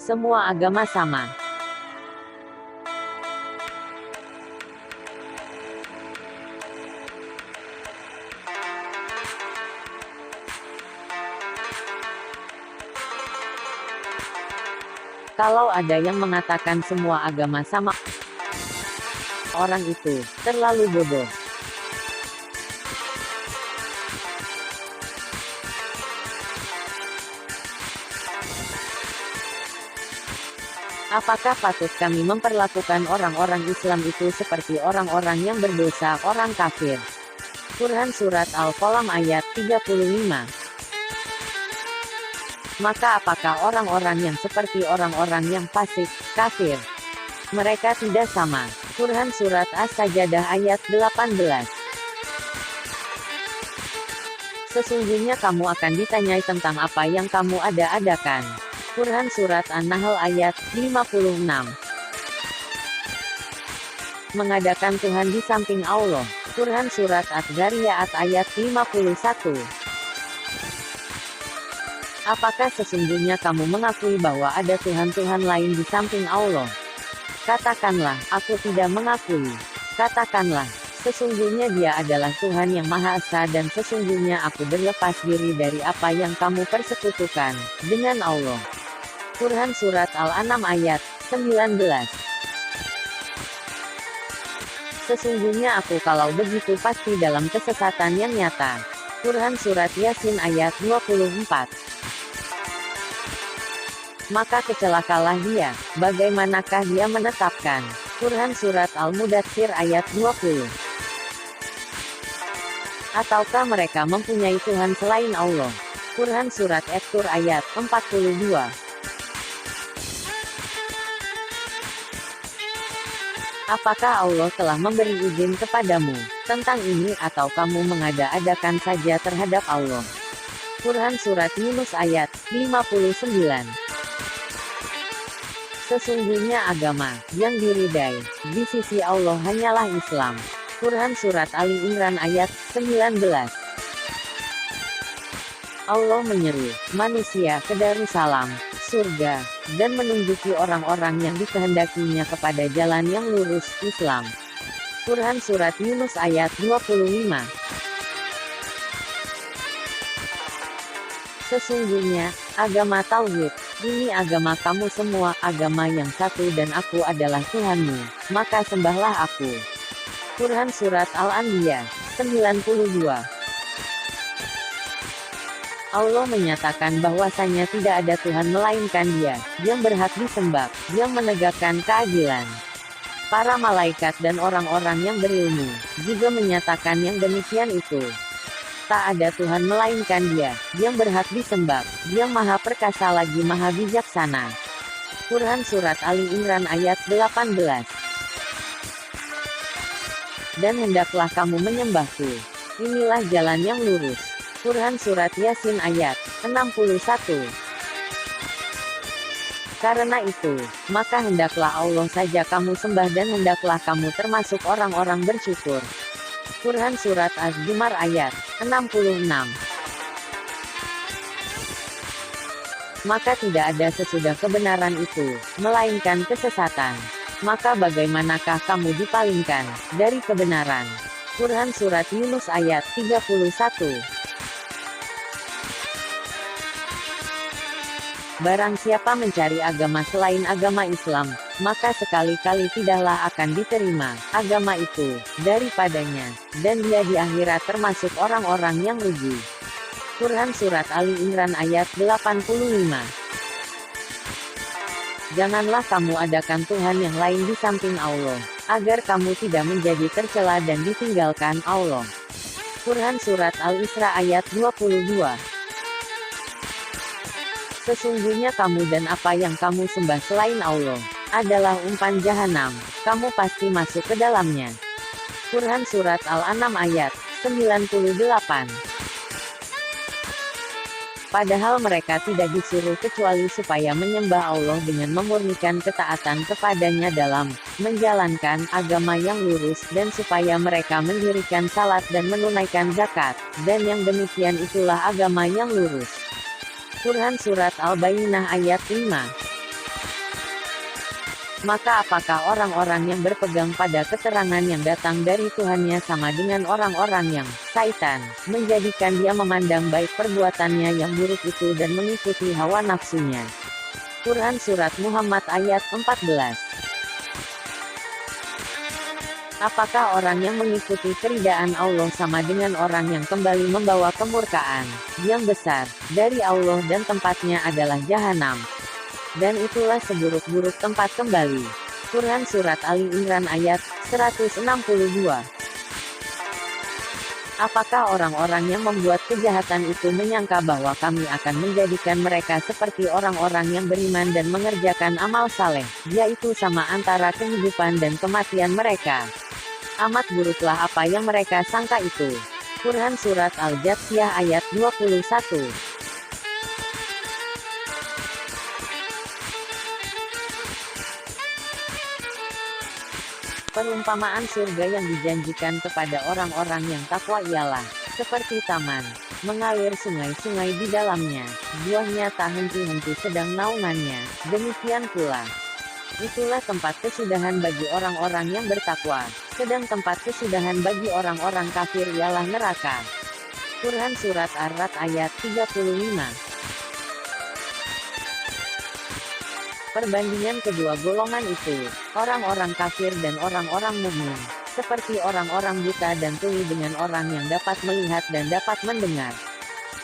Semua agama sama. Kalau ada yang mengatakan semua agama sama, orang itu terlalu bodoh. Apakah patut kami memperlakukan orang-orang Islam itu seperti orang-orang yang berdosa, orang kafir? Quran Surat Al-Qalam ayat 35. Maka apakah orang-orang yang seperti orang-orang yang fasik, kafir? Mereka tidak sama. Quran Surat As-Sajdah ayat 18. Sesungguhnya kamu akan ditanyai tentang apa yang kamu ada-adakan. Quran Surat An-Nahl ayat 56. Mengadakan Tuhan di samping Allah. Quran Surat At-Dzariyat ayat 51. Apakah sesungguhnya kamu mengakui bahwa ada Tuhan-Tuhan lain di samping Allah? Katakanlah, aku tidak mengakui. Katakanlah, sesungguhnya Dia adalah Tuhan yang Maha Esa dan sesungguhnya aku berlepas diri dari apa yang kamu persekutukan dengan Allah. Quran Surat Al-An'am ayat 19. Sesungguhnya aku kalau begitu pasti dalam kesesatan yang nyata. Quran Surat Yasin ayat 24. Maka kecelakalah dia, bagaimanakah dia menetapkan. Quran Surat Al-Mudatsir ayat 20. Ataukah mereka mempunyai Tuhan selain Allah? Quran Surat At-Tur ayat 42. Apakah Allah telah memberi izin kepadamu tentang ini atau kamu mengada-adakan saja terhadap Allah? Quran Surat Yunus ayat 59. Sesungguhnya agama yang diridai di sisi Allah hanyalah Islam. Quran Surat Ali Imran ayat 19. Allah menyeru manusia ke Darussalam, surga, dan menunjuki orang-orang yang dikehendakinya kepada jalan yang lurus, Islam. Quran Surat Yunus ayat 25. Sesungguhnya, agama Tauhid, ini agama kamu semua, agama yang satu dan aku adalah Tuhanmu, maka sembahlah aku. Quran Surat Al-Anbiya, 92. Allah menyatakan bahwasanya tidak ada Tuhan melainkan Dia, yang berhak disembah, yang menegakkan keadilan. Para malaikat dan orang-orang yang berilmu, juga menyatakan yang demikian itu. Tak ada Tuhan melainkan Dia, yang berhak disembah, yang maha perkasa lagi maha bijaksana. Quran Surat Ali Imran ayat 18. Dan hendaklah kamu menyembahku. Inilah jalan yang lurus. Quran Surat Yasin ayat 61. Karena itu, maka hendaklah Allah saja kamu sembah dan hendaklah kamu termasuk orang-orang bersyukur. Quran Surat Az-Zumar ayat 66. Maka tidak ada sesudah kebenaran itu, melainkan kesesatan. Maka bagaimanakah kamu dipalingkan dari kebenaran? Quran Surat Yunus ayat 31. Barang siapa mencari agama selain agama Islam, maka sekali-kali tidaklah akan diterima agama itu daripadanya, dan dia di akhirat termasuk orang-orang yang rugi. Quran Surat Ali Imran ayat 85. Janganlah kamu adakan Tuhan yang lain di samping Allah, agar kamu tidak menjadi tercela dan ditinggalkan Allah. Quran Surat Al-Isra ayat 22. Sesungguhnya kamu dan apa yang kamu sembah selain Allah adalah umpan jahanam, kamu pasti masuk ke dalamnya. Quran Surat Al-An'am ayat 98. Padahal mereka tidak disuruh kecuali supaya menyembah Allah dengan memurnikan ketaatan kepadanya dalam menjalankan agama yang lurus dan supaya mereka mendirikan salat dan menunaikan zakat, dan yang demikian itulah agama yang lurus. Quran Surat Al-Bayyinah ayat 5. Maka apakah orang-orang yang berpegang pada keterangan yang datang dari Tuhannya sama dengan orang-orang yang, Saitan, menjadikan dia memandang baik perbuatannya yang buruk itu dan mengikuti hawa nafsunya. Quran Surat Muhammad ayat 14. Apakah orang yang mengikuti keridaan Allah sama dengan orang yang kembali membawa kemurkaan yang besar dari Allah dan tempatnya adalah jahanam? Dan itulah seburuk-buruk tempat kembali. Quran Surat Ali Imran ayat 162. Apakah orang-orang yang membuat kejahatan itu menyangka bahwa kami akan menjadikan mereka seperti orang-orang yang beriman dan mengerjakan amal saleh, yaitu sama antara kehidupan dan kematian mereka? Amat buruklah apa yang mereka sangka itu. Quran Surat Al-Jathiyah ayat 21. Perumpamaan surga yang dijanjikan kepada orang-orang yang takwa ialah seperti taman, mengalir sungai-sungai di dalamnya, buahnya tak henti-henti sedang naungannya, demikian pula. Itulah tempat kesudahan bagi orang-orang yang bertakwa, sedang tempat kesudahan bagi orang-orang kafir ialah neraka. Quran Surat Ar-Ra'd ayat 35. Perbandingan kedua golongan itu, orang-orang kafir dan orang-orang mukmin, seperti orang-orang buta dan tuli dengan orang yang dapat melihat dan dapat mendengar.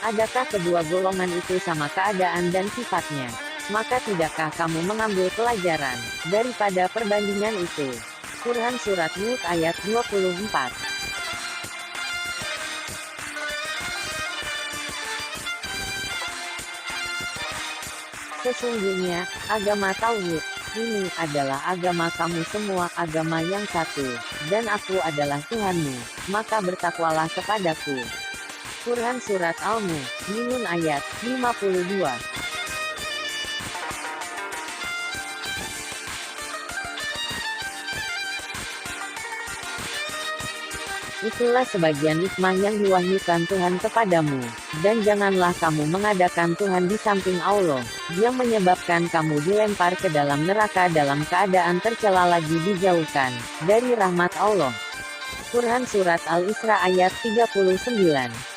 Adakah kedua golongan itu sama keadaan dan sifatnya? Maka tidakkah kamu mengambil pelajaran daripada perbandingan itu? Quran Surat Hud ayat 24. Sesungguhnya, agama Tauhid ini adalah agama kamu semua, agama yang satu, dan aku adalah Tuhanmu, maka bertakwalah kepadaku. Quran Surat Al-Mu'minun ayat 52. Itulah sebagian hikmah yang diwahyukan Tuhan kepadamu, dan janganlah kamu mengadakan Tuhan di samping Allah, yang menyebabkan kamu dilempar ke dalam neraka dalam keadaan tercela lagi dijauhkan dari rahmat Allah. Quran Surat Al-Isra ayat 39.